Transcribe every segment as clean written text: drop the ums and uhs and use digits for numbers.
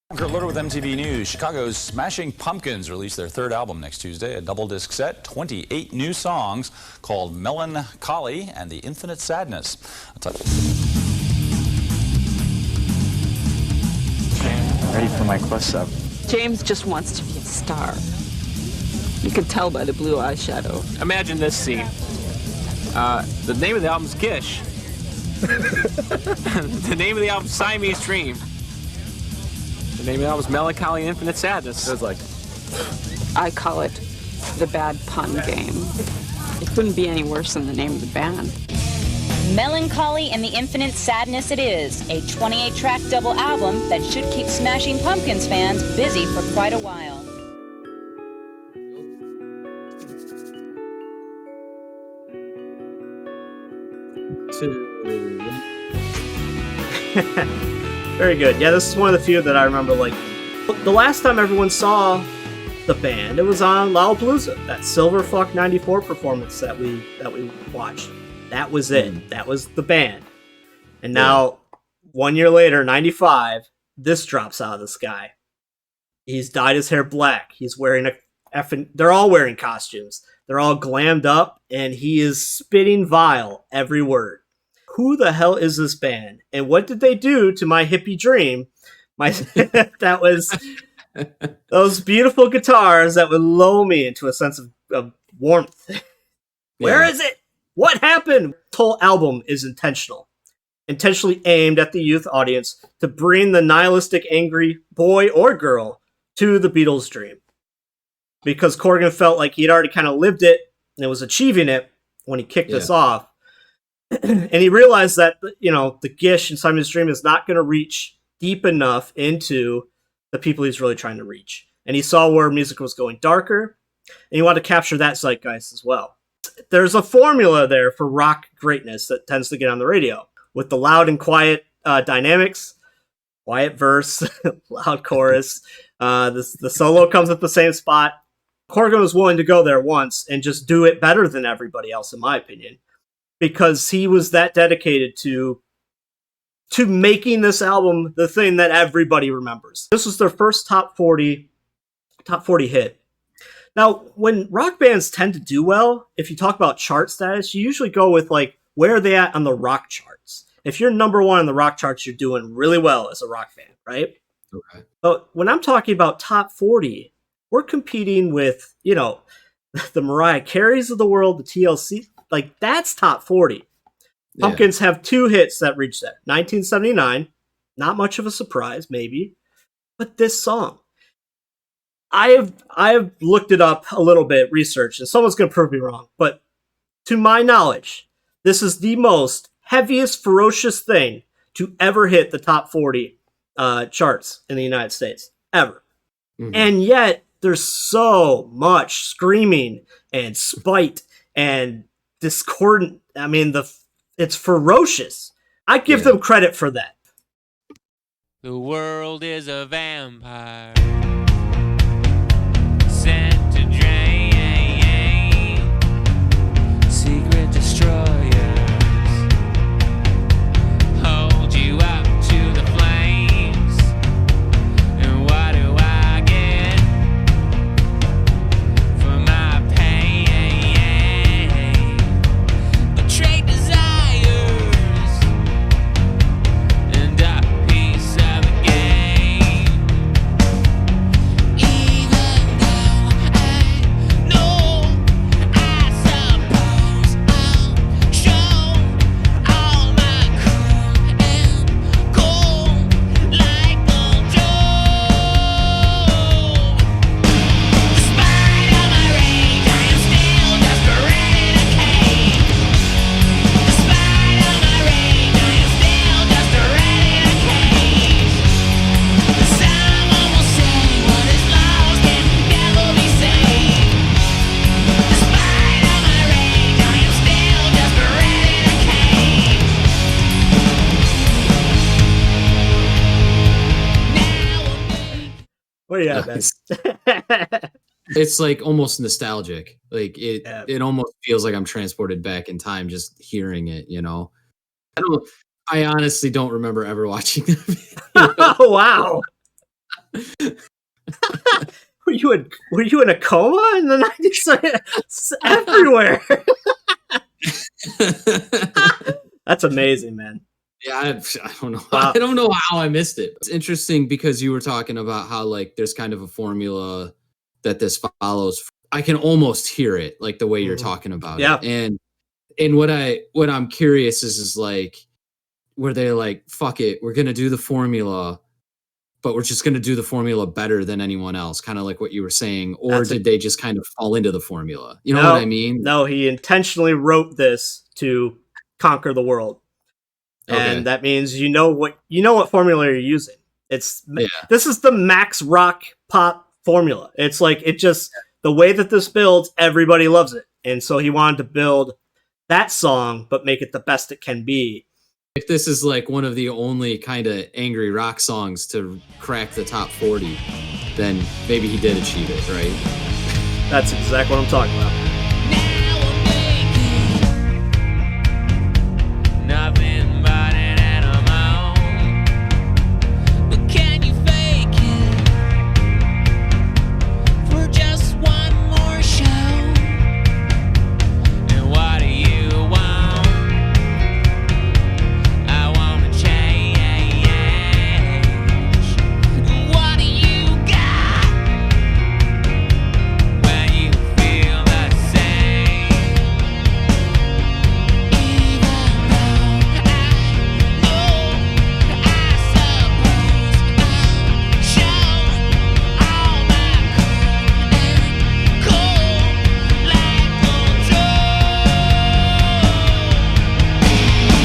Alert with MTV News. Chicago's Smashing Pumpkins released their third album next Tuesday, a double disc set, 28 new songs called Mellon Collie and the Infinite Sadness. Ready for my close-up. James just wants to be a star. You can tell by the blue eyeshadow. Imagine this scene. The name of the album's Gish. The name of the album's Siamese Dream. The name of the album's Melancholy and Infinite Sadness. It was like... I call it the bad pun game. It couldn't be any worse than the name of the band. Melancholy and the Infinite Sadness it is, a 28-track double album that should keep Smashing Pumpkins fans busy for quite a while. Very good. Yeah, this is one of the few that I remember. Like the last time everyone saw the band, it was on Lollapalooza, that Silverfuck '94 performance that we watched. That was it. That was the band. And now, 1 year later, '95, this drops out of the sky. He's dyed his hair black. He's wearing they're all wearing costumes. They're all glammed up, and he is spitting vile every word. Who the hell is this band? And what did they do to my hippie dream? That was those beautiful guitars that would lull me into a sense of warmth. Where is it? What happened? The whole album is intentionally aimed at the youth audience to bring the nihilistic, angry boy or girl to the Beatles' dream. Because Corgan felt like he'd already kind of lived it and was achieving it when he kicked us off. And he realized that, the Gish and Simon's Dream is not going to reach deep enough into the people he's really trying to reach. And he saw where music was going darker, and he wanted to capture that zeitgeist as well. There's a formula there for rock greatness that tends to get on the radio, with the loud and quiet dynamics, quiet verse, loud chorus. The solo comes at the same spot. Corgan was willing to go there once and just do it better than everybody else, in my opinion, because he was that dedicated to making this album the thing that everybody remembers. This was their first top 40 hit. Now, when rock bands tend to do well, if you talk about chart status, you usually go with, like, where are they at on the rock charts? If you're number one on the rock charts, you're doing really well as a rock fan, right? Okay. But when I'm talking about top 40, we're competing with, the Mariah Careys of the world, the TLC. Like, that's top 40. Pumpkins have two hits that reached that. 1979, not much of a surprise, maybe. But this song, I have looked it up a little bit, researched, and someone's going to prove me wrong. But to my knowledge, this is the most heaviest, ferocious thing to ever hit the top 40 charts in the United States, ever. Mm-hmm. And yet, there's so much screaming and spite and discordant. I mean, it's ferocious. I give them credit for that. The world is a vampire sent to drain. Secret destroyers hold you up to the flames. And what do I get for my pain? Betrayed desires and a piece of a game. Even though I know, I suppose I'll show all my cool and cold like a Joe. Despite all my rage, I am still just ready to cave. Despite all my rage, I am still just ready to cave. Someone will say what is lost can never be saved. Despite all my rage, I am still just ready to cave. What do you have, man? It's like almost nostalgic. Like it, Yeah. it almost feels like I'm transported back in time just hearing it. I honestly don't remember ever watching the video. Oh, wow. Were you in a coma in the 90s? It's everywhere. That's amazing, man. Yeah, I don't know. Wow. I don't know how I missed it. It's interesting because you were talking about how like there's kind of a formula that this follows. I can almost hear it, like the way you're talking about Yeah. it. And what I'm curious is like, were they like, fuck it, we're gonna do the formula, but we're just gonna do the formula better than anyone else, kind of like what you were saying, or did they just kind of fall into the formula? You know what I mean? No, he intentionally wrote this to conquer the world. And that means you know what formula you're using. This is the max rock pop formula. It's like the way that this builds, everybody loves it. And so he wanted to build that song, but make it the best it can be. If this is like one of the only kind of angry rock songs to crack the top 40, then maybe he did achieve it, right? That's exactly what I'm talking about. Nothing but an animal. But can you fake it for just one more show? And what do you want? I want to change. What do you got when you feel the same? Even though I suppose I'll show all my cold like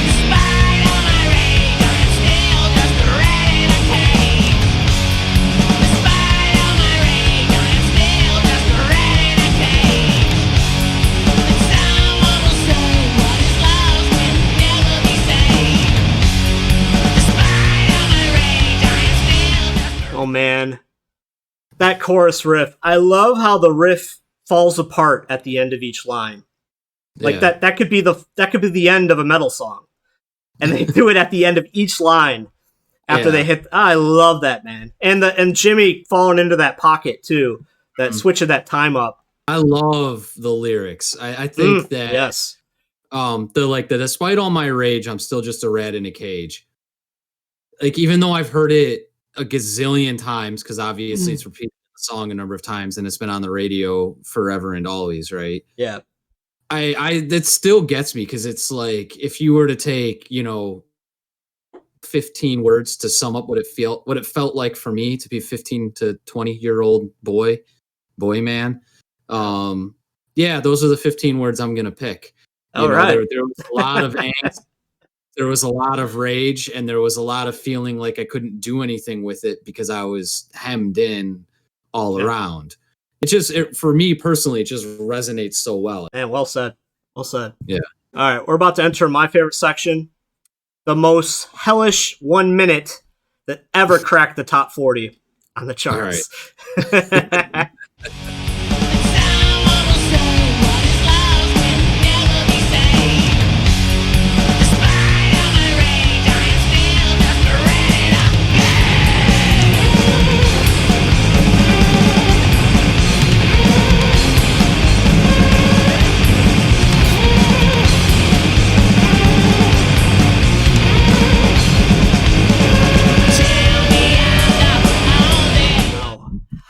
Despite all my rage, I'm still just a rat in a cage. Despite all my rage, I'm still just a rat in a cage. And someone will say what is lost can never be saved. Despite all my rage, I am still just a Oh man. That chorus riff. I love how the riff falls apart at the end of each line. Like Yeah. that could be the end of a metal song. And they do it at the end of each line after they hit. I love that, man. And Jimmy falling into that pocket too. That switching that time up. I love the lyrics. I think that Yes. the despite all my rage, I'm still just a rat in a cage. Like, even though I've heard it a gazillion times, because obviously it's repeated the song a number of times and it's been on the radio forever and always, right? Yeah. That still gets me, because it's like, if you were to take, 15 words to sum up what it felt like for me to be 15 to 20-year-old boy, man. Yeah, those are the 15 words I'm gonna pick. All right. There was a lot of angst, there was a lot of rage, and there was a lot of feeling like I couldn't do anything with it because I was hemmed in all around. For me personally, it just resonates so well. Man, well said. Well said. Yeah. All right, we're about to enter my favorite section. The most hellish 1 minute that ever cracked the top 40 on the charts. Someone will say what is lost can never be saved. Despite all my rage, I am still just a rat in a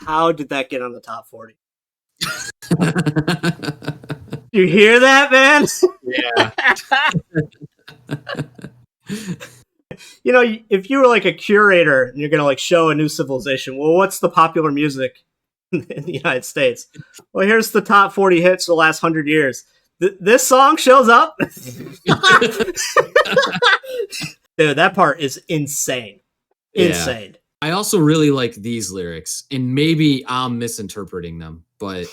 How did that get on the top 40? You hear that, man? Yeah. If you were like a curator and you're going to like show a new civilization, well, what's the popular music in the United States? Well, here's the top 40 hits for the last 100 years. This song shows up. Dude, that part is insane. Insane. I also really like these lyrics, and maybe I'm misinterpreting them, but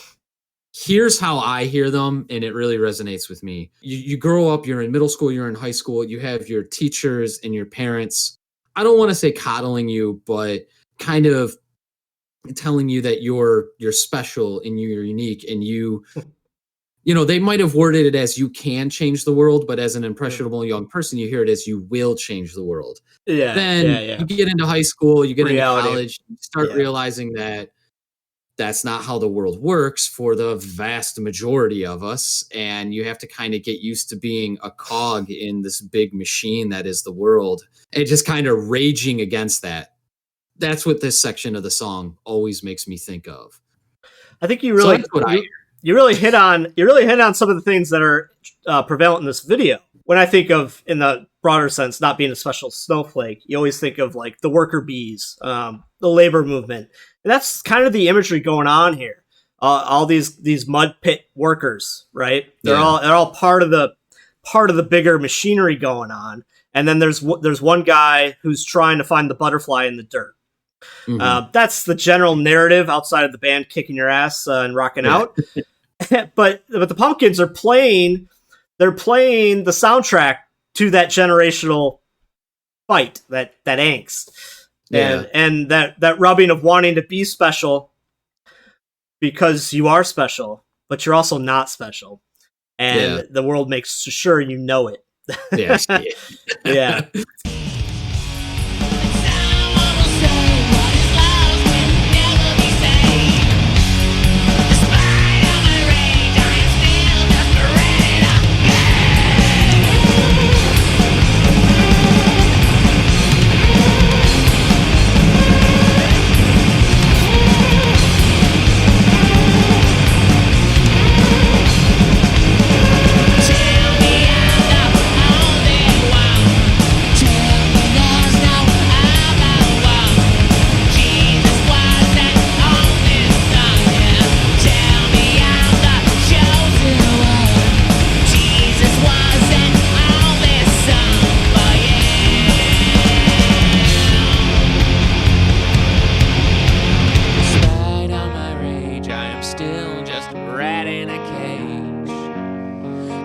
here's how I hear them, and it really resonates with me. You grow up, you're in middle school, you're in high school, you have your teachers and your parents. I don't want to say coddling you, but kind of telling you that you're special and you're unique, and they might have worded it as you can change the world, but as an impressionable young person, you hear it as you will change the world. Yeah. Then you get into high school, you get Reality. into college, you start realizing that that's not how the world works for the vast majority of us. And you have to kind of get used to being a cog in this big machine that is the world, and just kind of raging against that. That's what this section of the song always makes me think of. I think you really, you really hit on some of the things that are prevalent in this video. When I think of, in the broader sense, not being a special snowflake, you always think of like the worker bees, the labor movement. And that's kind of the imagery going on here. All these mud pit workers, right? They're all part of the bigger machinery going on. And then there's one guy who's trying to find the butterfly in the dirt. Mm-hmm. That's the general narrative outside of the band kicking your ass and rocking out. but the Pumpkins are playing the soundtrack to that generational fight, that angst. And that rubbing of wanting to be special because you are special, but you're also not special. And the world makes sure you know it. Yeah.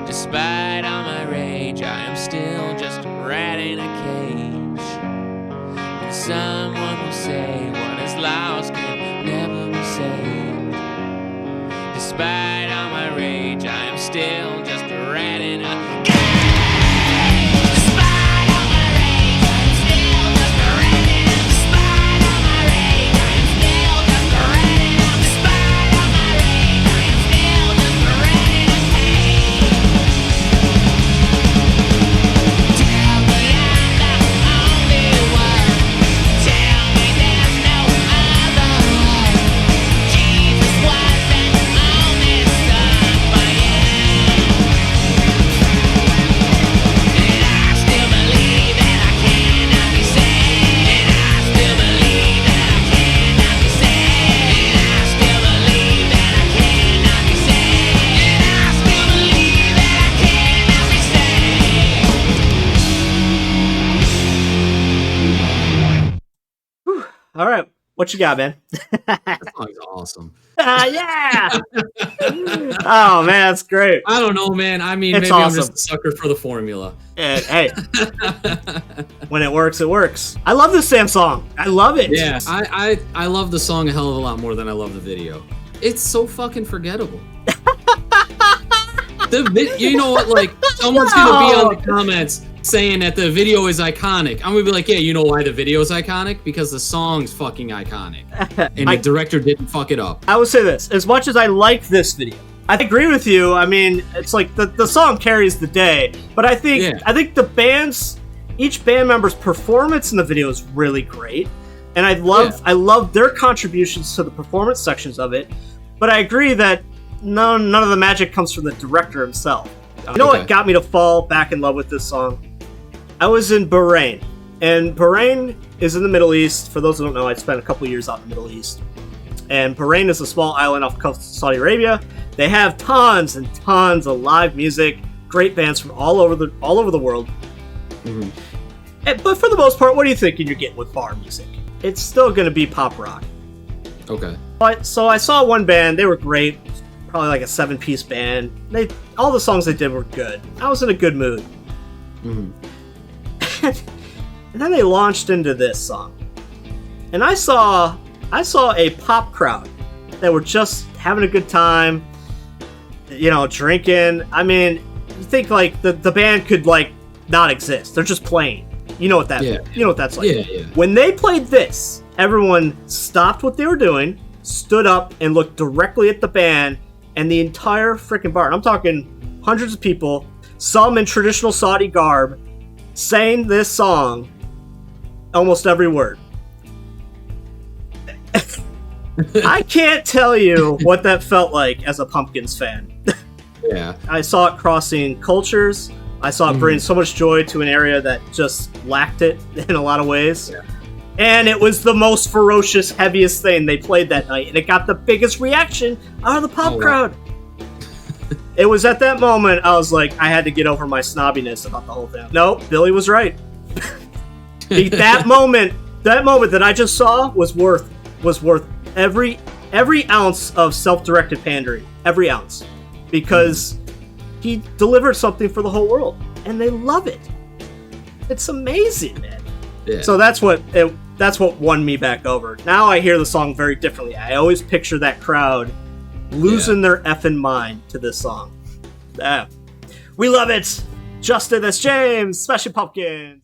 Despite all my rage, I am still just a rat in a cage. And someone will say what is lost can never be saved. Despite all my rage, I am still just a rat in a cage. Despite all my rage, I am still just a rat in a Despite all my rage, I am still just a rat in a Despite all my rage, I am still just a rat in a cage. Tell me I'm the only one. Tell me there's no other one. Jesus wasn't on this sun, but and I still believe that I cannot be saved. And I still believe that I cannot be saved. And I still believe that I cannot be saved. And I still believe that I cannot be saved. All right. What you got, man? That song's awesome. Yeah. Oh, man, that's great. I don't know, man. I mean, It's maybe awesome. I'm just a sucker for the formula. And, hey, when it works, it works. I love this Sam song. I love it. Yeah, I love the song a hell of a lot more than I love the video. It's so fucking forgettable. You know what? Like, someone's gonna be on the comments saying that the video is iconic. I'm gonna be like, yeah, you know why the video is iconic? Because the song's fucking iconic, and the director didn't fuck it up. I would say this: as much as I like this video, I agree with you. I mean, it's like the song carries the day, but I think each band member's performance in the video is really great, and I love their contributions to the performance sections of it. But I agree that none of the magic comes from the director himself. You know what got me to fall back in love with this song? I was in Bahrain, and Bahrain is in the Middle East. For those who don't know, I spent a couple years out in the Middle East. And Bahrain is a small island off the coast of Saudi Arabia. They have tons and tons of live music, great bands from all over the world. Mm-hmm. But for the most part, what do you think you're getting with bar music? It's still going to be pop rock. Okay. So I saw one band. They were great. Probably like a 7-piece band. All the songs they did were good. I was in a good mood. Mm-hmm. And then they launched into this song. And I saw a pop crowd that were just having a good time. drinking. I mean, you think like the band could like not exist. They're just playing. You know what that? Yeah. You know what that's like. Yeah. When they played this, everyone stopped what they were doing, stood up, and looked directly at the band, and the entire freaking bar. And I'm talking hundreds of people, some in traditional Saudi garb, sang this song, almost every word. I can't tell you what that felt like as a Pumpkins fan. Yeah. I saw it crossing cultures. I saw it bring so much joy to an area that just lacked it in a lot of ways. Yeah. And it was the most ferocious, heaviest thing they played that night. And it got the biggest reaction out of the pop crowd. It was at that moment I was like, I had to get over my snobbiness about the whole thing. No, Billy was right. that moment that I just saw was worth every ounce of self-directed pandering. Every ounce. Because he delivered something for the whole world. And they love it. It's amazing, man. Yeah. So that's what won me back over. Now I hear the song very differently. I always picture that crowd losing their effing mind to this song. We love it. Justin, that's James. Smashing Pumpkins.